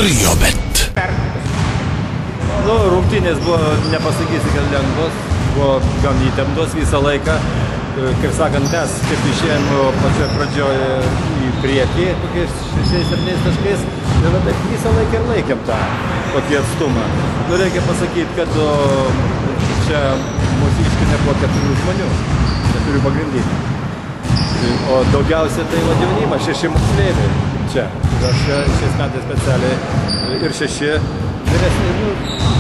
Trio bet. Nu, rungtynės buvo, nepasakysi, kad lengvos, buvo gan įtemptos visą laiką. Kaip sakant, mes kaip išėjom pačioje pradžioje į priekį, kokiais 6-7 taškais, ir taip visą laiką ir laikėm tą tokį atstumą. Nu, reikia pasakyti, kad čia mūsiškai nebuvo 4 žmonių, 4 pagrindinių. O daugiausia tai jaunimas, 6 moksleiviai čia. Ir aš šiais metais specialiai ir 6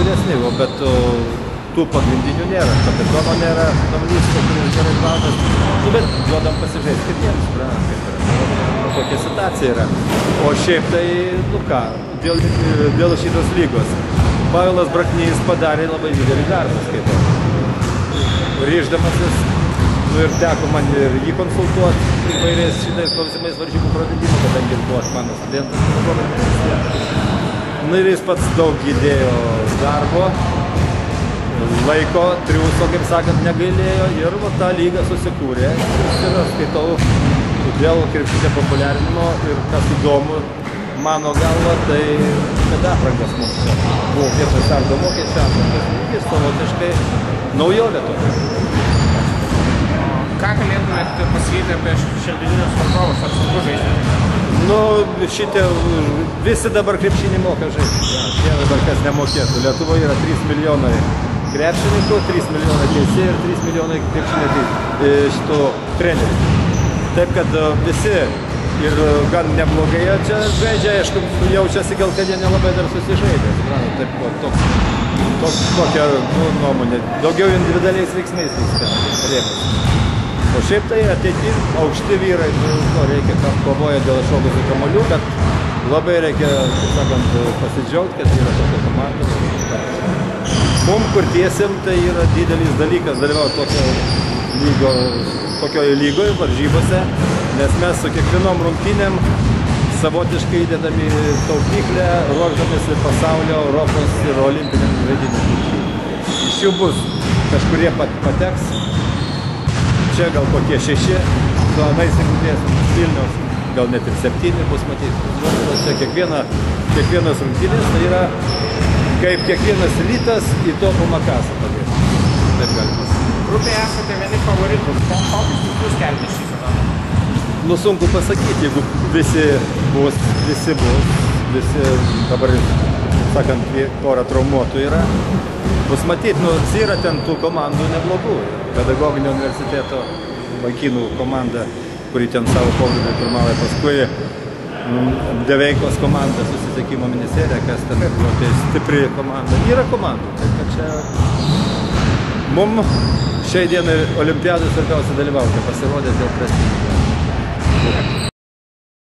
vyresni, bet tų pagrindinių nėra, kapitono nėra, Namlysko, kuris gerai plautas, bet duodam pasižiūrėti kitiems, kokia situacija yra. O šiaip tai, nu ką, dėl šitos lygos. Pavelas Braknys padarė labai didelį darbą, skaitau. Ryždamasis, nu ir teko man ir jį konsultuoti įvairiais šitais klausimais varžybų pravedimo, kadangi jis buvo mano studentas. Nu ir jis pats daug įdėjo darbo, laiko, triūso, kaip sakant, negailėjo ir tą lygą susikūrė. Ir skaitau, dėl krepšinio populiarinimo ir kas įdomu, mano galva, tai kad aprangas mums čia buvo vietoj sardo mokesčio aprangas lygis, savotiškai naujovė tokia. Ką galėtumėte pasakyti apie šiandieninius varžovus, ar sunku žaisti? Nu, šitie visi dabar krepšinį moka žaisti. Jie dabar kas nemokėtų. Lietuvoje yra 3 milijonai krepšininkų, 3 milijonai teisėjų ir 3 milijonai krepšinio trenerių. Taip, kad visi ir gan neblogai čia žaidžia, aišku, jaučiasi gal, kad jie nelabai dar susižaidė. Taip, tokia nuomonė. Daugiau individualiais veiksmais vyksta rėmės. O šiaip tai ateity aukšti vyrai, reikia kovoja dėl šokusių kamuolių, bet labai reikia, kaip sakant, pasidžiaugti, kad yra tokia komanda. Mums, kur tiesim, tai yra didelis dalykas dalyvauti tokioje lygoje, varžybose, nes mes su kiekvienom rungtynėm savotiškai įdedami taupyklę, ruošdamėsi pasaulio, Europos ir olimpiniam žaidynėm. Iš jų bus kažkurie pateks, čia gal kokie 6, su anais rungtynės Vilniaus, gal net ir 7 bus matyti. Čia kiekvienas rungtynės tai yra kaip kiekvienas rytas į topų makasą. Taip galima. Grupėje esate vieni favoritų. Kokius tikslus kelti šį sezoną? Nu, sunku pasakyti, jeigu visi dabar, sakant, porą traumuotų yra. Bus matyti, nu, yra ten tų komandų neblogų. Pedagoginio universiteto vaikinų komanda, kuri ten savo pogrindį pirmauja, paskui Deveikos komanda, susisiekimo ministerija, kas ten buvo, tai stipri komanda. Yra komandų, taip kad čia mums šiai dienai olimpiadai svarbiausia dalyvauti, pasirodė dėl prestižo.